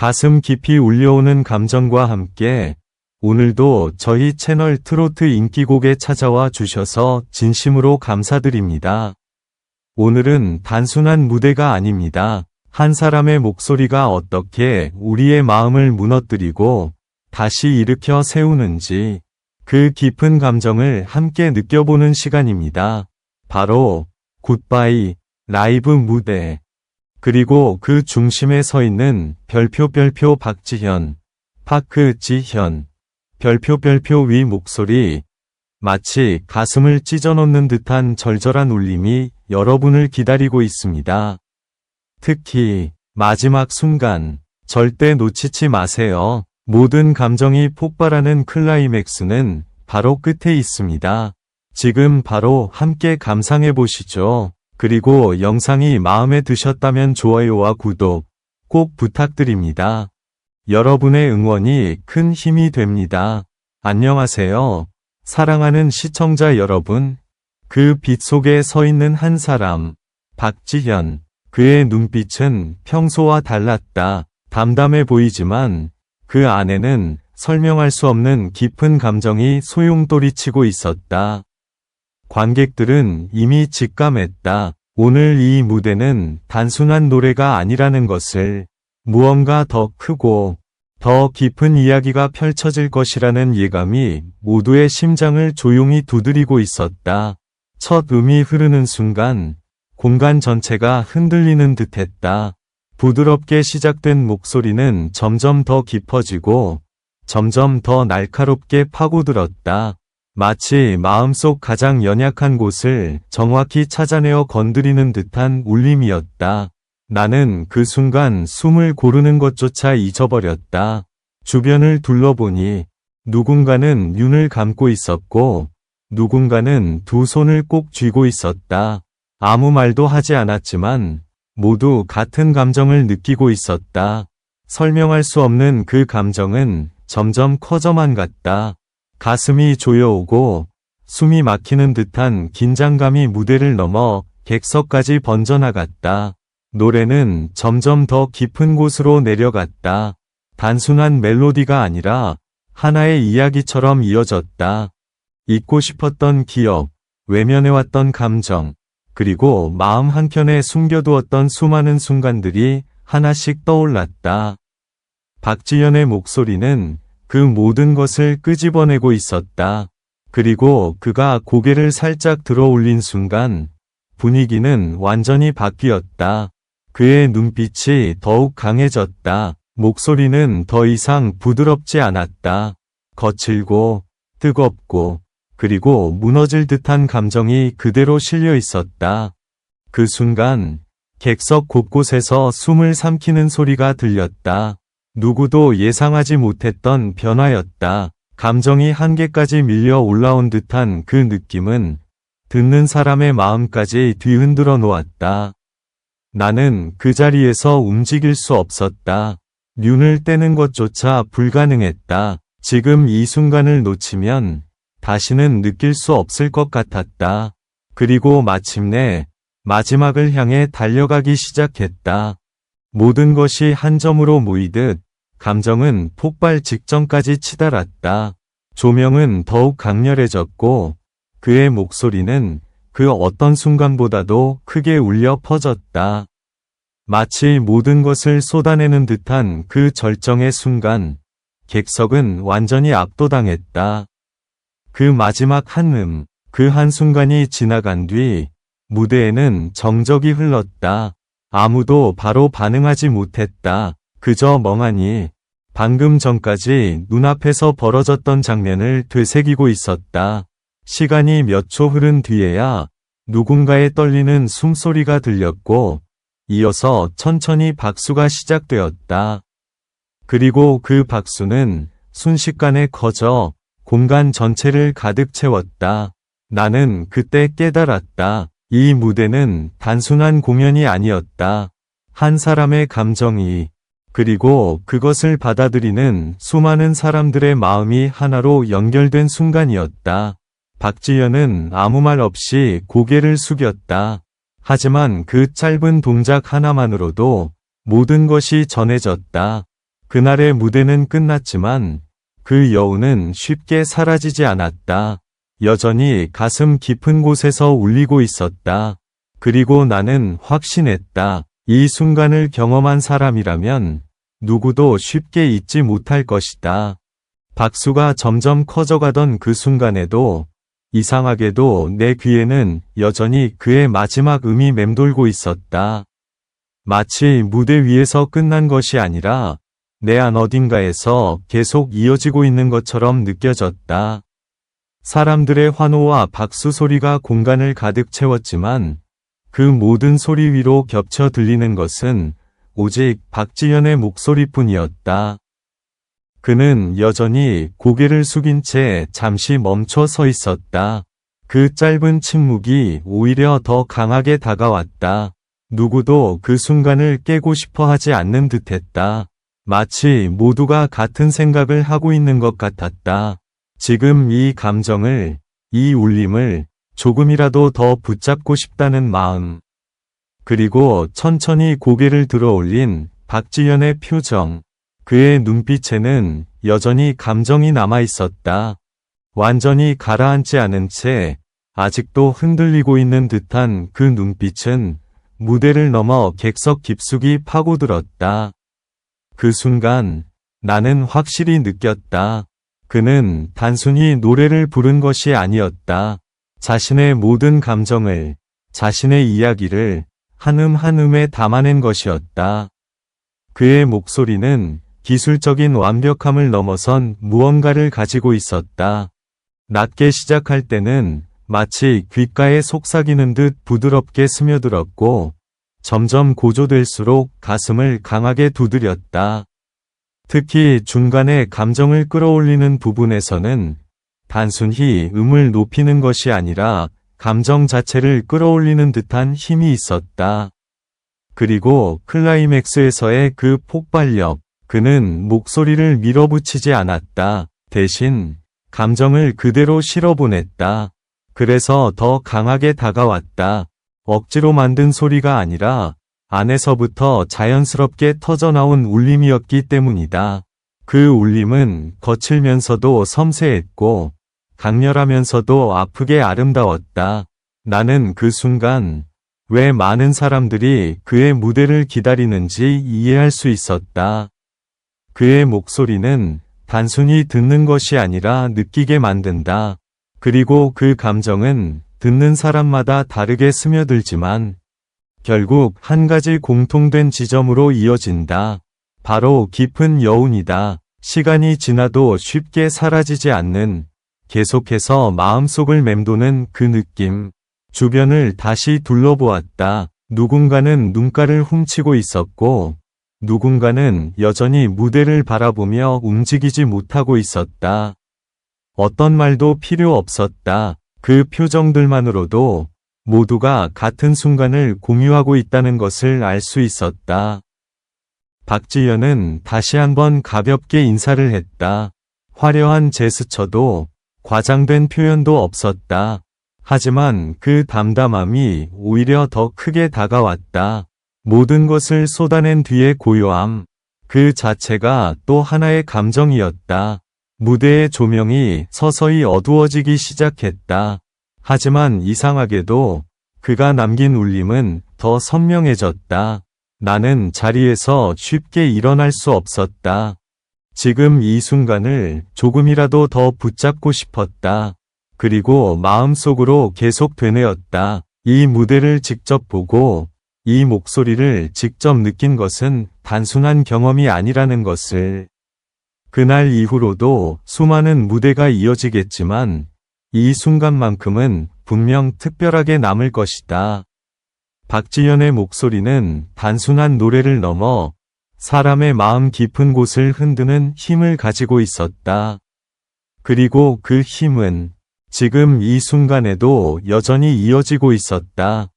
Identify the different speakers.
Speaker 1: 가슴 깊이 울려오는 감정과 함께 오늘도 저희 채널 트로트 인기곡에 찾아와 주셔서 진심으로 감사드립니다. 오늘은 단순한 무대가 아닙니다. 한 사람의 목소리가 어떻게 우리의 마음을 무너뜨리고 다시 일으켜 세우는지 그 깊은 감정을 함께 느껴보는 시간입니다. 바로 굿바이 라이브 무대. 그리고 그 중심에 서 있는 별표 박지현, 파크지현, 별표 위 목소리. 마치 가슴을 찢어놓는 듯한 절절한 울림이 여러분을 기다리고 있습니다. 특히 마지막 순간 절대 놓치지 마세요. 모든 감정이 폭발하는 클라이맥스는 바로 끝에 있습니다. 지금 바로 함께 감상해 보시죠. 그리고 영상이 마음에 드셨다면 좋아요와 구독 꼭 부탁드립니다. 여러분의 응원이 큰 힘이 됩니다. 안녕하세요. 사랑하는 시청자 여러분. 그 빛 속에 서 있는 한 사람, 박지현. 그의 눈빛은 평소와 달랐다. 담담해 보이지만 그 안에는 설명할 수 없는 깊은 감정이 소용돌이치고 있었다. 관객들은 이미 직감했다. 오늘 이 무대는 단순한 노래가 아니라는 것을, 무언가 더 크고 더 깊은 이야기가 펼쳐질 것이라는 예감이 모두의 심장을 조용히 두드리고 있었다. 첫 음이 흐르는 순간 공간 전체가 흔들리는 듯했다. 부드럽게 시작된 목소리는 점점 더 깊어지고 점점 더 날카롭게 파고들었다. 마치 마음속 가장 연약한 곳을 정확히 찾아내어 건드리는 듯한 울림이었다. 나는 그 순간 숨을 고르는 것조차 잊어버렸다. 주변을 둘러보니 누군가는 눈을 감고 있었고 누군가는 두 손을 꼭 쥐고 있었다. 아무 말도 하지 않았지만 모두 같은 감정을 느끼고 있었다. 설명할 수 없는 그 감정은 점점 커져만 갔다. 가슴이 조여오고 숨이 막히는 듯한 긴장감이 무대를 넘어 객석까지 번져나갔다. 노래는 점점 더 깊은 곳으로 내려갔다. 단순한 멜로디가 아니라 하나의 이야기처럼 이어졌다. 잊고 싶었던 기억, 외면해왔던 감정, 그리고 마음 한켠에 숨겨두었던 수많은 순간들이 하나씩 떠올랐다. 박지현의 목소리는 그 모든 것을 끄집어내고 있었다. 그리고 그가 고개를 살짝 들어 올린 순간 분위기는 완전히 바뀌었다. 그의 눈빛이 더욱 강해졌다. 목소리는 더 이상 부드럽지 않았다. 거칠고 뜨겁고 그리고 무너질 듯한 감정이 그대로 실려 있었다. 그 순간 객석 곳곳에서 숨을 삼키는 소리가 들렸다. 누구도 예상하지 못했던 변화였다. 감정이 한계까지 밀려 올라온 듯한 그 느낌은 듣는 사람의 마음까지 뒤흔들어 놓았다. 나는 그 자리에서 움직일 수 없었다. 눈을 떼는 것조차 불가능했다. 지금 이 순간을 놓치면 다시는 느낄 수 없을 것 같았다. 그리고 마침내 마지막을 향해 달려가기 시작했다. 모든 것이 한 점으로 모이듯 감정은 폭발 직전까지 치달았다. 조명은 더욱 강렬해졌고 그의 목소리는 그 어떤 순간보다도 크게 울려 퍼졌다. 마치 모든 것을 쏟아내는 듯한 그 절정의 순간, 객석은 완전히 압도당했다. 그 마지막 한음, 그 한순간이 지나간 뒤 무대에는 정적이 흘렀다. 아무도 바로 반응하지 못했다. 그저 멍하니 방금 전까지 눈앞에서 벌어졌던 장면을 되새기고 있었다. 시간이 몇 초 흐른 뒤에야 누군가의 떨리는 숨소리가 들렸고 이어서 천천히 박수가 시작되었다. 그리고 그 박수는 순식간에 커져 공간 전체를 가득 채웠다. 나는 그때 깨달았다. 이 무대는 단순한 공연이 아니었다. 한 사람의 감정이, 그리고 그것을 받아들이는 수많은 사람들의 마음이 하나로 연결된 순간이었다. 박지현은 아무 말 없이 고개를 숙였다. 하지만 그 짧은 동작 하나만으로도 모든 것이 전해졌다. 그날의 무대는 끝났지만 그 여운은 쉽게 사라지지 않았다. 여전히 가슴 깊은 곳에서 울리고 있었다. 그리고 나는 확신했다. 이 순간을 경험한 사람이라면 누구도 쉽게 잊지 못할 것이다. 박수가 점점 커져가던 그 순간에도 이상하게도 내 귀에는 여전히 그의 마지막 음이 맴돌고 있었다. 마치 무대 위에서 끝난 것이 아니라 내 안 어딘가에서 계속 이어지고 있는 것처럼 느껴졌다. 사람들의 환호와 박수 소리가 공간을 가득 채웠지만 그 모든 소리 위로 겹쳐 들리는 것은 오직 박지현의 목소리뿐이었다. 그는 여전히 고개를 숙인 채 잠시 멈춰 서 있었다. 그 짧은 침묵이 오히려 더 강하게 다가왔다. 누구도 그 순간을 깨고 싶어 하지 않는 듯했다. 마치 모두가 같은 생각을 하고 있는 것 같았다. 지금 이 감정을, 이 울림을 조금이라도 더 붙잡고 싶다는 마음. 그리고 천천히 고개를 들어 올린 박지현의 표정. 그의 눈빛에는 여전히 감정이 남아 있었다. 완전히 가라앉지 않은 채 아직도 흔들리고 있는 듯한 그 눈빛은 무대를 넘어 객석 깊숙이 파고들었다. 그 순간 나는 확실히 느꼈다. 그는 단순히 노래를 부른 것이 아니었다. 자신의 모든 감정을, 자신의 이야기를 한음 한음에 담아낸 것이었다. 그의 목소리는 기술적인 완벽함을 넘어선 무언가를 가지고 있었다. 낮게 시작할 때는 마치 귓가에 속삭이는 듯 부드럽게 스며들었고, 점점 고조될수록 가슴을 강하게 두드렸다. 특히 중간에 감정을 끌어올리는 부분에서는 단순히 음을 높이는 것이 아니라 감정 자체를 끌어올리는 듯한 힘이 있었다. 그리고 클라이맥스에서의 그 폭발력, 그는 목소리를 밀어붙이지 않았다. 대신 감정을 그대로 실어보냈다. 그래서 더 강하게 다가왔다. 억지로 만든 소리가 아니라 안에서부터 자연스럽게 터져나온 울림이었기 때문이다. 그 울림은 거칠면서도 섬세했고 강렬하면서도 아프게 아름다웠다. 나는 그 순간 왜 많은 사람들이 그의 무대를 기다리는지 이해할 수 있었다. 그의 목소리는 단순히 듣는 것이 아니라 느끼게 만든다. 그리고 그 감정은 듣는 사람마다 다르게 스며들지만 결국 한 가지 공통된 지점으로 이어진다. 바로 깊은 여운이다. 시간이 지나도 쉽게 사라지지 않는, 계속해서 마음속을 맴도는 그 느낌. 주변을 다시 둘러보았다. 누군가는 눈가를 훔치고 있었고, 누군가는 여전히 무대를 바라보며 움직이지 못하고 있었다. 어떤 말도 필요 없었다. 그 표정들만으로도 모두가 같은 순간을 공유하고 있다는 것을 알 수 있었다. 박지현은 다시 한번 가볍게 인사를 했다. 화려한 제스처도 과장된 표현도 없었다. 하지만 그 담담함이 오히려 더 크게 다가왔다. 모든 것을 쏟아낸 뒤의 고요함. 그 자체가 또 하나의 감정이었다. 무대의 조명이 서서히 어두워지기 시작했다. 하지만 이상하게도 그가 남긴 울림은 더 선명해졌다. 나는 자리에서 쉽게 일어날 수 없었다. 지금 이 순간을 조금이라도 더 붙잡고 싶었다. 그리고 마음속으로 계속 되뇌었다. 이 무대를 직접 보고 이 목소리를 직접 느낀 것은 단순한 경험이 아니라는 것을. 그날 이후로도 수많은 무대가 이어지겠지만 이 순간만큼은 분명 특별하게 남을 것이다. 박지현의 목소리는 단순한 노래를 넘어 사람의 마음 깊은 곳을 흔드는 힘을 가지고 있었다. 그리고 그 힘은 지금 이 순간에도 여전히 이어지고 있었다.